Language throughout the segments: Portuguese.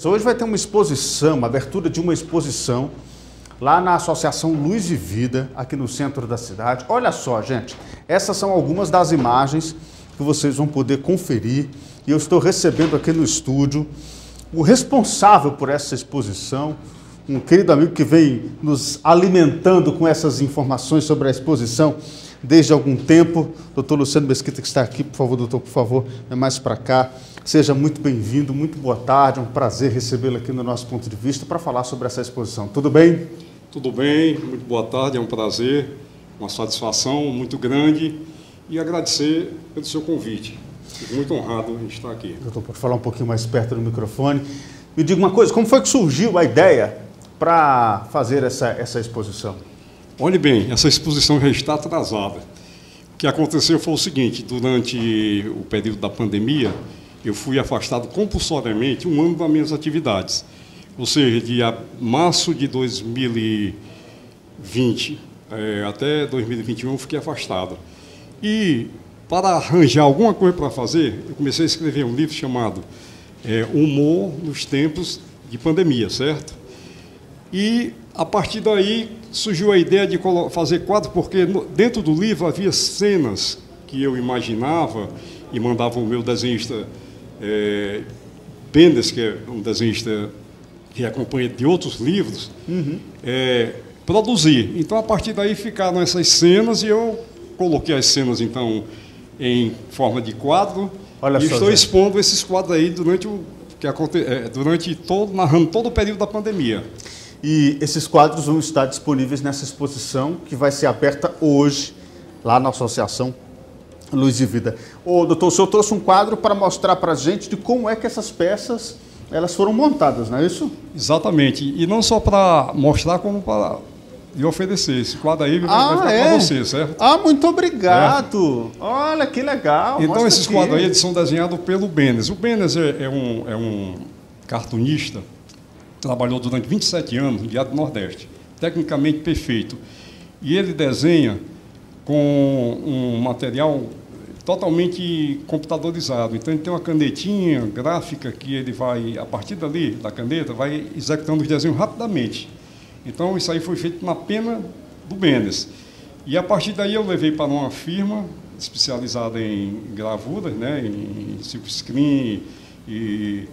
Hoje vai ter uma exposição, uma abertura de uma exposição lá na Associação Luz e Vida, aqui no centro da cidade. Olha só, gente, essas são algumas das imagens que vocês vão poder conferir. E eu estou recebendo aqui no estúdio o responsável por essa exposição, um querido amigo que vem nos alimentando com essas informações sobre a exposição desde algum tempo, doutor Luciano Mesquita, que está aqui. Por favor, doutor, por favor, é mais para cá. Seja muito bem-vindo, muito boa tarde, é um prazer recebê-lo aqui no nosso ponto de vista para falar sobre essa exposição. Tudo bem? Tudo bem, muito boa tarde, é um prazer, uma satisfação muito grande e agradecer pelo seu convite. Fico muito honrado em estar aqui. Doutor, pode falar um pouquinho mais perto do microfone. Me diga uma coisa, como foi que surgiu a ideia para fazer essa exposição? Olhe bem, essa exposição já está atrasada. O que aconteceu foi o seguinte: durante o período da pandemia, eu fui afastado compulsoriamente um ano das minhas atividades. Ou seja, de março de 2020 até 2021 eu fiquei afastado. E para arranjar alguma coisa para fazer, eu comecei a escrever um livro chamado Humor nos Tempos de Pandemia, certo? E a partir daí surgiu a ideia de fazer quadros, porque dentro do livro havia cenas que eu imaginava e mandava o meu desenhista Bendis, que é um desenhista que acompanha de outros livros, produzir. Então, a partir daí ficaram essas cenas e eu coloquei as cenas, então, em forma de quadro. Olha, e estou expondo esses quadros aí narrando todo o período da pandemia. E esses quadros vão estar disponíveis nessa exposição que vai ser aberta hoje, lá na Associação Luz e Vida. Doutor, o senhor trouxe um quadro para mostrar para a gente de como é que essas peças elas foram montadas, não é isso? Exatamente. E não só para mostrar, como para lhe oferecer. Esse quadro aí vai ficar para você, certo? Muito obrigado. Olha, que legal. Então, esses quadros aí eles são desenhados pelo Bendis. O Bendis é um cartunista, trabalhou durante 27 anos no Diário do Nordeste, tecnicamente perfeito. E ele desenha com um material totalmente computadorizado. Então, ele tem uma canetinha gráfica que ele vai, a partir dali, da caneta, vai executando os desenhos rapidamente. Então, isso aí foi feito na pena do Bendis. E, a partir daí, eu levei para uma firma especializada em gravuras, né, em silkscreen e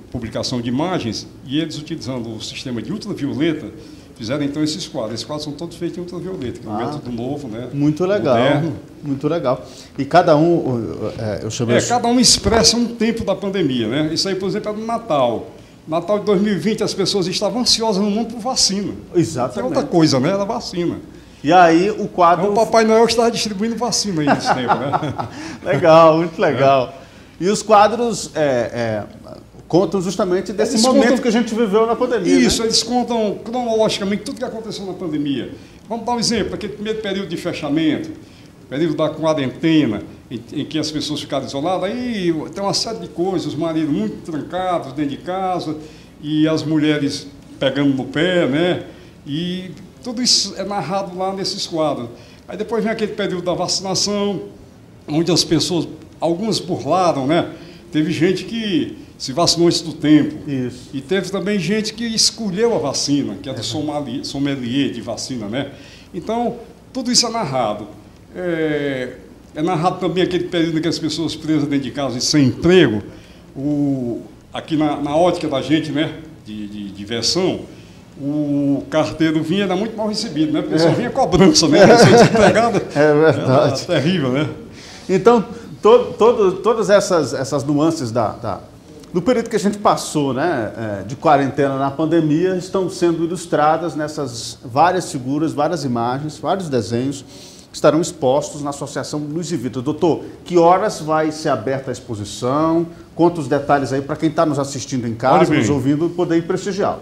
publicação de imagens, e eles, utilizando o sistema de ultravioleta, fizeram então esses quadros. Esses quadros são todos feitos em ultravioleta, que é um método novo, né? Muito legal, moderno. Muito legal. E cada um, eu chamei... cada um expressa um tempo da pandemia, né? Isso aí, por exemplo, é do Natal. Natal de 2020, as pessoas estavam ansiosas no mundo por vacina. Exatamente. É outra coisa, né? Era vacina. E aí o quadro... Então, o Papai Noel estava distribuindo vacina aí nesse tempo, né? Legal, muito legal. E os quadros... contam justamente desse momento que a gente viveu na pandemia. Isso, né? Eles contam cronologicamente tudo que aconteceu na pandemia. Vamos dar um exemplo, aquele primeiro período de fechamento, período da quarentena, em que as pessoas ficaram isoladas, aí tem uma série de coisas, os maridos muito trancados dentro de casa, e as mulheres pegando no pé, né? E tudo isso é narrado lá nesses quadros. Aí depois vem aquele período da vacinação, onde as pessoas, algumas burlaram, né? Teve gente que se vacinou antes do tempo. Isso. E teve também gente que escolheu a vacina, que é do sommelier de vacina, né? Então, tudo isso é narrado. É narrado também aquele período em que as pessoas presas dentro de casa e sem emprego. Aqui na ótica da gente, né, de diversão, o carteiro vinha, era muito mal recebido, né? Porque só vinha cobrança, né? Desempregado. É verdade. Era terrível, né? Então, todas essas nuances do período que a gente passou, né, de quarentena na pandemia, estão sendo ilustradas nessas várias figuras, várias imagens, vários desenhos que estarão expostos na Associação Luz e Vida. Doutor, que horas vai ser aberta a exposição? Conta os detalhes aí para quem está nos assistindo em casa, nos ouvindo, poder ir prestigiar.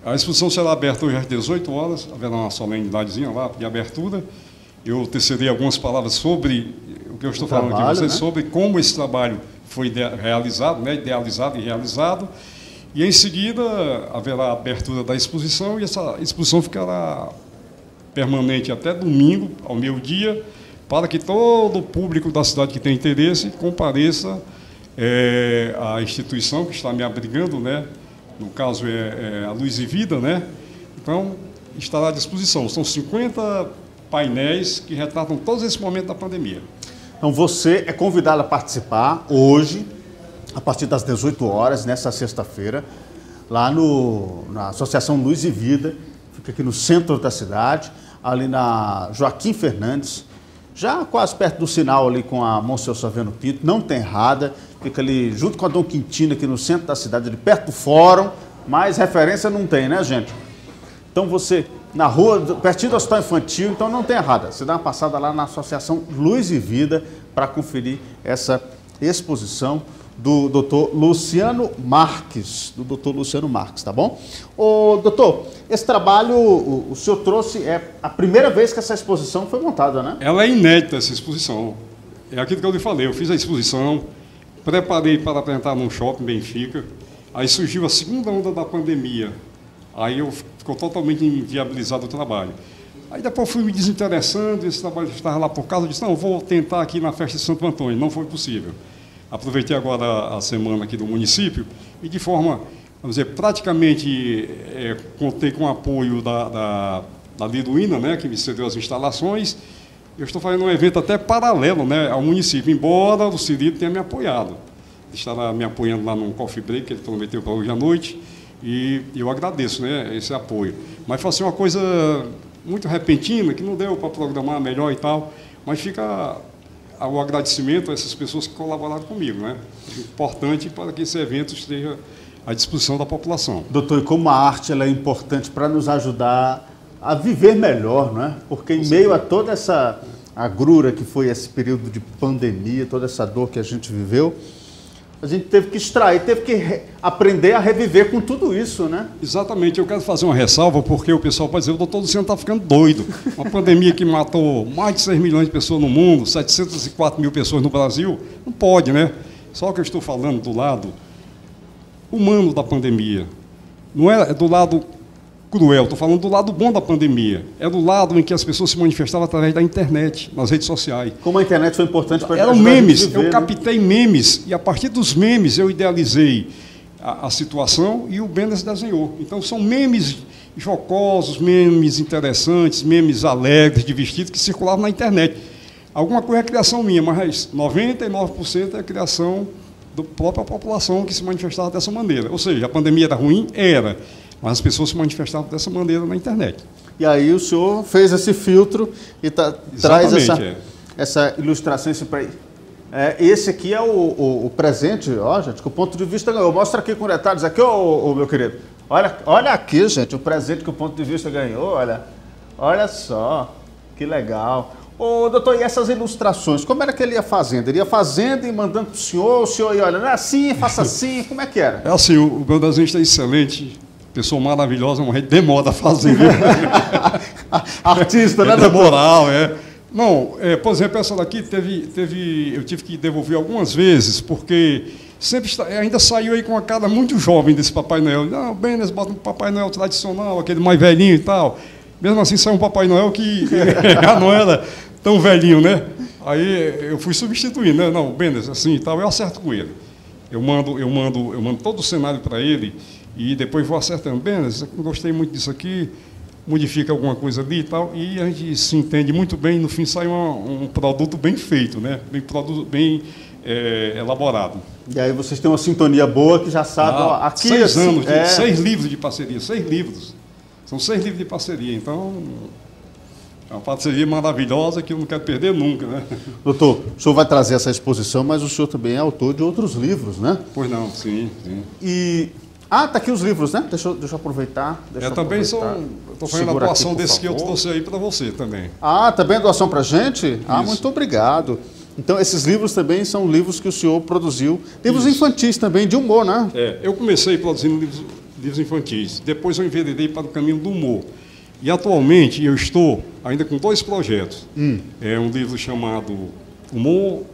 A exposição será aberta hoje às 18 horas, haverá uma solenedadezinha lá de abertura. Eu tecerei algumas palavras sobre o que eu estou falando aqui, vocês, né? Sobre como esse trabalho foi realizado, né, idealizado e realizado, e em seguida haverá a abertura da exposição, e essa exposição ficará permanente até domingo, ao meio-dia, para que todo o público da cidade que tem interesse compareça a instituição que está me abrigando, né? No caso é a Luz e Vida, né? Então, estará à disposição. São 50 painéis que retratam todos esses momentos da pandemia. Então você é convidado a participar hoje, a partir das 18 horas, nessa sexta-feira, lá na Associação Luz e Vida, fica aqui no centro da cidade, ali na Joaquim Fernandes, já quase perto do sinal ali com a Monsenhor Saviano Pinto, não tem errada, fica ali junto com a Dom Quintino, aqui no centro da cidade, ali perto do fórum, mas referência não tem, né, gente? Então você, na rua, pertinho do Hospital Infantil, então não tem errada. Você dá uma passada lá na Associação Luz e Vida para conferir essa exposição do Dr. Luciano Marques, tá bom? Ô, doutor, esse trabalho o senhor trouxe, é a primeira vez que essa exposição foi montada, né? Ela é inédita, essa exposição. É aquilo que eu lhe falei, eu fiz a exposição, preparei para apresentar num shopping em Benfica, aí surgiu a segunda onda da pandemia, aí ficou totalmente inviabilizado o trabalho. Aí depois fui me desinteressando, esse trabalho estava lá por casa, eu disse, não, vou tentar aqui na festa de Santo Antônio, não foi possível. Aproveitei agora a semana aqui do município e de forma, vamos dizer, praticamente contei com o apoio da Liduína, né, que me cedeu as instalações. Eu estou fazendo um evento até paralelo, né, ao município, embora o Cirilo tenha me apoiado. Ele estava me apoiando lá no coffee break, que ele prometeu para hoje à noite, e eu agradeço, né, esse apoio. Mas foi assim, uma coisa muito repentina, que não deu para programar melhor e tal, mas fica o agradecimento a essas pessoas que colaboraram comigo, né? Importante para que esse evento esteja à disposição da população. Doutor, e como a arte ela é importante para nos ajudar a viver melhor, não é? Porque em meio a toda essa agrura que foi esse período de pandemia, toda essa dor que a gente viveu, a gente teve que extrair, teve que aprender a reviver com tudo isso, né? Exatamente. Eu quero fazer uma ressalva, porque o pessoal pode dizer, o doutor Luciano está ficando doido. Uma pandemia que matou mais de 6 milhões de pessoas no mundo, 704 mil pessoas no Brasil, não pode, né? Só que eu estou falando do lado humano da pandemia. Não é do lado cruel, estou falando do lado bom da pandemia. É do lado em que as pessoas se manifestavam através da internet, nas redes sociais. Como a internet foi importante para eram memes, eu captei memes, e a partir dos memes eu idealizei a situação e o Benes desenhou. Então são memes jocosos, memes interessantes, memes alegres, de vestido, que circulavam na internet. Alguma coisa é criação minha, mas 99% é criação da própria população que se manifestava dessa maneira. Ou seja, a pandemia era ruim? Era. Mas as pessoas se manifestavam dessa maneira na internet. E aí o senhor fez esse filtro e traz essa ilustração. Esse aqui é o presente, ó, gente, que o ponto de vista ganhou. Mostra aqui com detalhes, aqui, ô, meu querido. Olha aqui, gente, o presente que o ponto de vista ganhou, olha só, que legal. Ô, doutor, e essas ilustrações, como era que ele ia fazendo? Ele ia fazendo e mandando para o senhor ia olhando, assim, faça assim, como é que era? É assim, o meu desenho está excelente. Pessoa maravilhosa, mas demora a fazer. Artista, né? É moral, é. Não, por exemplo, essa daqui eu tive que devolver algumas vezes, porque sempre ainda saiu aí com uma cara muito jovem desse Papai Noel. Não, bem, eles botam um Papai Noel tradicional, aquele mais velhinho e tal. Mesmo assim, saiu um Papai Noel que já não era tão velhinho, né? Aí eu fui substituindo, né? Não, Benes, assim e tal, eu acerto com ele. Eu mando todo o cenário para ele. E depois vou acertando, bem, gostei muito disso aqui, modifica alguma coisa ali e tal, e a gente se entende muito bem, no fim sai um produto bem feito, né? Bem elaborado. E aí vocês têm uma sintonia boa que já sabe, aqui 6 anos, 6 livros de parceria, 6 livros. São 6 livros de parceria, então é uma parceria maravilhosa que eu não quero perder nunca, né? Doutor, o senhor vai trazer essa exposição, mas o senhor também é autor de outros livros, né? Pois não, sim. Tá aqui os livros, né? Deixa eu aproveitar. Também estou fazendo a doação desse que eu trouxe aí para você também. Também é doação para a gente? Muito obrigado. Então, esses livros também são livros que o senhor produziu. Livros infantis também, de humor, né? Eu comecei produzindo livros infantis. Depois eu enveredei para o caminho do humor. E atualmente eu estou ainda com 2 projetos. É um livro chamado Humor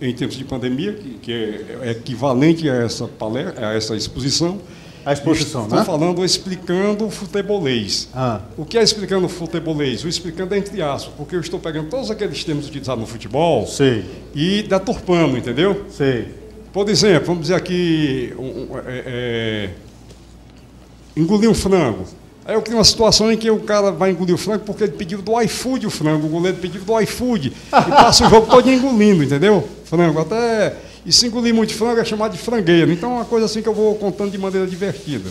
em Tempos de Pandemia, que é equivalente a essa exposição. A exposição, né? Estou falando, explicando o futebolês. O que é explicando o futebolês? O explicando entre aspas, porque eu estou pegando todos aqueles termos utilizados no futebol e deturpando, entendeu? Por exemplo, vamos dizer aqui, engolir um frango. Aí eu crio uma situação em que o cara vai engolir o frango porque ele pediu do iFood o frango, o goleiro pediu do iFood e passa o jogo todo engolindo, entendeu? Frango, até... E se engolir muito frango é chamado de frangueiro. Então é uma coisa assim que eu vou contando de maneira divertida.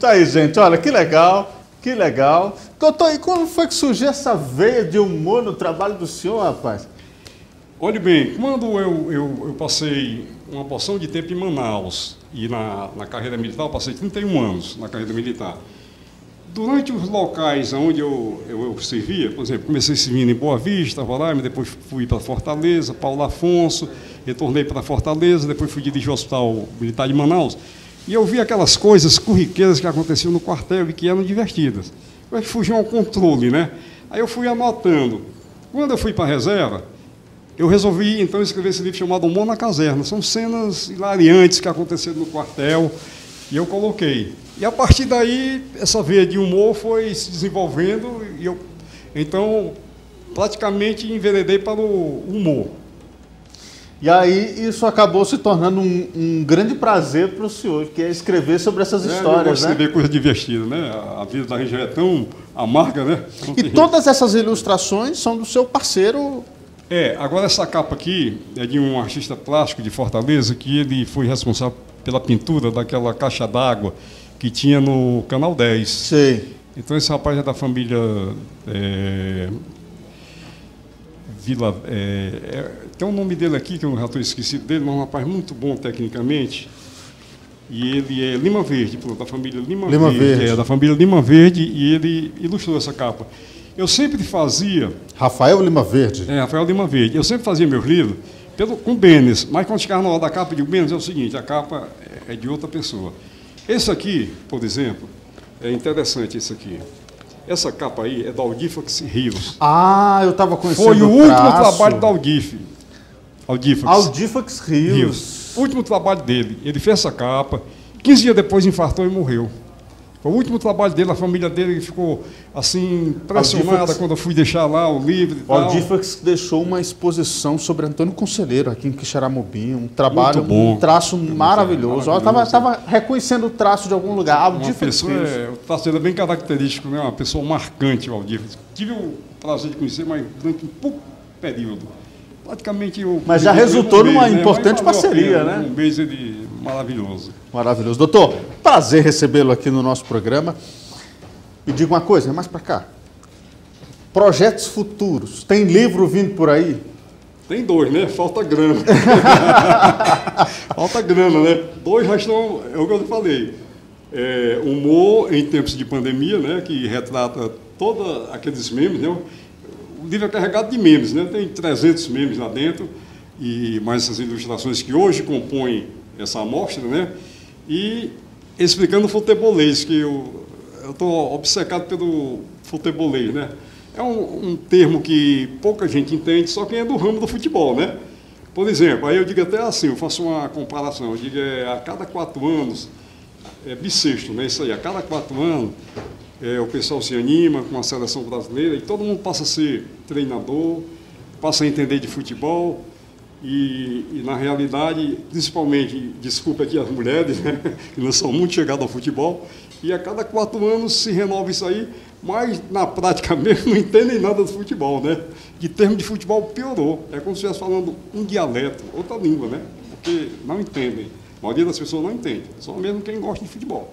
Tá aí, gente, olha, que legal, que legal. Doutor, e como foi que surgiu essa veia de humor no trabalho do senhor, rapaz? Olhe bem, quando eu passei uma porção de tempo em Manaus e na carreira militar, eu passei 31 anos na carreira militar. Durante os locais onde eu servia, por exemplo, comecei servindo em Boa Vista, Roraima, depois fui para Fortaleza, Paulo Afonso, retornei para Fortaleza, depois fui dirigir o Hospital Militar de Manaus, e eu vi aquelas coisas corriqueiras que aconteciam no quartel e que eram divertidas. Mas fugiam ao controle, né? Aí eu fui anotando. Quando eu fui para a reserva, eu resolvi, então, escrever esse livro chamado Humor na Caserna. São cenas hilariantes que aconteceram no quartel, e eu coloquei. E a partir daí, essa veia de humor foi se desenvolvendo, e eu, então, praticamente enveredei para o humor. E aí isso acabou se tornando um grande prazer para o senhor, que é escrever sobre essas histórias, né? Escrever coisa divertida, né? A vida da região é tão amarga, né? E todas essas ilustrações são do seu parceiro... Agora essa capa aqui é de um artista plástico de Fortaleza, que ele foi responsável pela pintura daquela caixa d'água que tinha no Canal 10. Sei. Então esse rapaz é da família Vila... tem um nome dele aqui, que eu já estou esquecido dele, mas é um rapaz muito bom tecnicamente. E ele é Lima Verde, da família Lima Verde. Da família Lima Verde, e ele ilustrou essa capa. Eu sempre fazia... Rafael Lima Verde. Rafael Lima Verde. Eu sempre fazia meus livros com Benes, mas quando chegava na hora da capa, eu digo, Benes, é o seguinte, a capa é de outra pessoa. Esse aqui, por exemplo, é interessante esse aqui. Essa capa aí é da Aldifax Rios. Ah, eu estava conhecendo Foi o último trabalho da Aldifax Rios. O último trabalho dele. Ele fez essa capa, 15 dias depois infartou e morreu. Foi o último trabalho dele, a família dele ficou assim, impressionada quando eu fui deixar lá o livro e tal. O Aldifax deixou uma exposição sobre Antônio Conselheiro aqui em Quixeramobim, um trabalho, um traço maravilhoso. Eu estava reconhecendo o traço de algum lugar. Aldifax Rios. O traço dele é bem característico, né? Uma pessoa marcante, o Aldifax. Tive o prazer de conhecer, mas durante um pouco período. Praticamente mas já resultou numa importante parceria, né? Um beijo maravilhoso. Maravilhoso. Doutor, prazer recebê-lo aqui no nosso programa. E diga uma coisa, mais para cá. Projetos futuros. Tem livro vindo por aí? Tem 2, né? Falta grana. Falta grana, né? 2 já estão, é o que eu falei. Humor em tempos de pandemia, né? Que retrata todos aqueles memes, né? O livro é carregado de memes, né? Tem 300 memes lá dentro, e mais essas ilustrações que hoje compõem essa amostra, né? E explicando o futebolês, que eu estou obcecado pelo futebolês, né? É um termo que pouca gente entende, só quem é do ramo do futebol, né? Por exemplo, aí eu digo até assim, eu faço uma comparação, eu digo a cada 4 anos, bissexto, né? Isso aí, a cada 4 anos, o pessoal se anima com a seleção brasileira e todo mundo passa a ser treinador, passa a entender de futebol e na realidade, principalmente, desculpa aqui as mulheres, né, que não são muito chegadas ao futebol, e a cada 4 anos se renova isso aí, mas na prática mesmo não entendem nada do futebol, né? De termo de futebol piorou, é como se estivesse falando um dialeto, outra língua, né? Porque não entendem. A maioria das pessoas não entende, só mesmo quem gosta de futebol.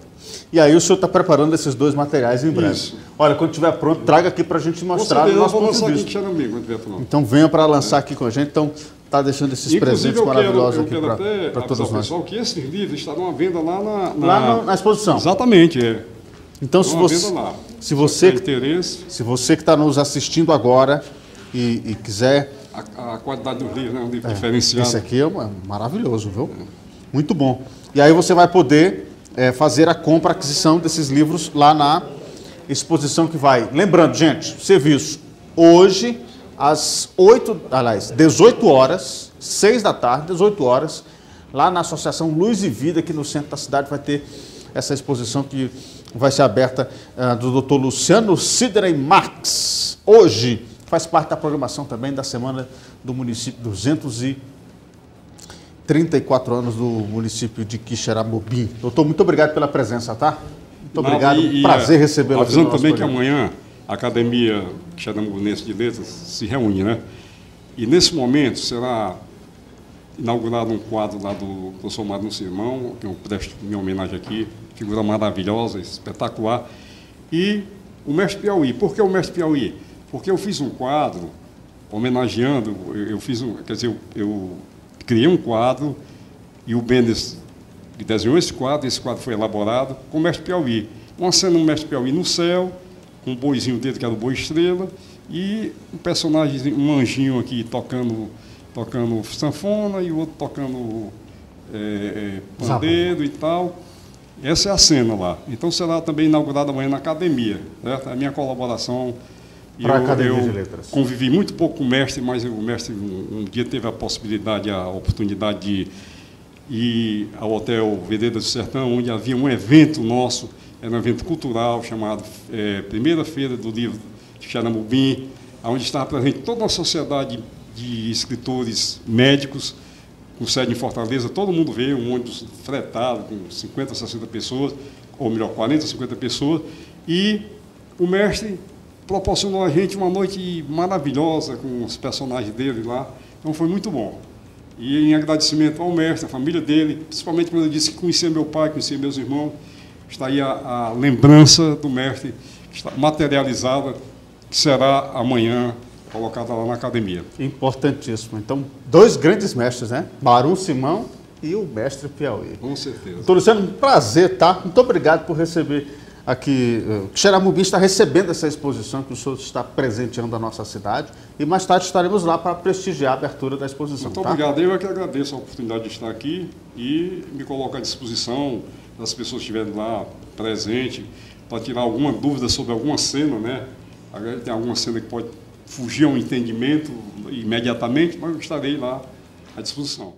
E aí o senhor está preparando esses 2 materiais em breve. Isso. Olha, quando estiver pronto, traga aqui para a gente mostrar o nosso ponto de vista. Então venha para lançar aqui com a gente. Então está deixando esses presentes maravilhosos aqui para todos nós. Pessoal, que esses livros estarão à venda lá na exposição. Exatamente, Então se você que está nos assistindo agora e quiser... A qualidade dos livros, né? Um livro diferenciado. Esse aqui é maravilhoso, viu? Muito bom. E aí você vai poder fazer a compra, a aquisição desses livros lá na exposição que vai. Lembrando, gente, serviço hoje às 18 horas, 6 da tarde, 18 horas, lá na Associação Luz e Vida, aqui no centro da cidade, vai ter essa exposição que vai ser aberta do Dr. Luciano Sidney Marques. Hoje faz parte da programação também da Semana do Município 230 34 anos do município de Quixeramobim. Doutor, muito obrigado pela presença, tá? Muito obrigado, prazer recebê-lo aqui no nosso avisando também que programa. amanhã a Academia Quixeramobinense de Letras se reúne, né? E nesse momento será inaugurado um quadro lá do professor Magno Simão, que eu presto minha homenagem aqui, figura maravilhosa, espetacular. E o Mestre Piauí. Por que o Mestre Piauí? Porque eu fiz um quadro homenageando, eu criei um quadro e o Benes desenhou esse quadro foi elaborado com o Mestre Piauí. Uma cena do Mestre Piauí no céu, com um boizinho dele, que era o Boi Estrela, e um personagem, um anjinho aqui tocando sanfona e o outro tocando pandeiro e tal. Essa é a cena lá. Então será também inaugurada amanhã na academia, certo? A minha colaboração. Para a Academia de Letras. Convivi muito pouco com o mestre, mas o mestre um dia teve a possibilidade, a oportunidade de ir ao Hotel Vereda do Sertão, onde havia um evento nosso, era um evento cultural chamado Primeira Feira do Livro de Quixeramobim, onde estava presente toda uma sociedade de escritores médicos, com sede em Fortaleza. Todo mundo veio, um ônibus fretado, com 50, 60 pessoas, ou melhor, 40, 50 pessoas, e o mestre proporcionou a gente uma noite maravilhosa com os personagens dele lá. Então foi muito bom. E em agradecimento ao mestre, à família dele, principalmente quando ele disse que conhecia meu pai, conhecia meus irmãos, está aí a lembrança do mestre, que está materializada, que será amanhã colocada lá na academia. Importantíssimo. Então, dois grandes mestres, né? Magno Simão e o Mestre Piauí. Com certeza. Doutor Luciano, um prazer, tá? Muito obrigado por receber aqui. Quixeramobim está recebendo essa exposição que o senhor está presenteando a nossa cidade e mais tarde estaremos lá para prestigiar a abertura da exposição. Muito obrigado. Eu é que agradeço a oportunidade de estar aqui e me coloco à disposição das pessoas que estiverem lá presentes para tirar alguma dúvida sobre alguma cena, né? Tem alguma cena que pode fugir ao entendimento imediatamente, mas eu estarei lá à disposição.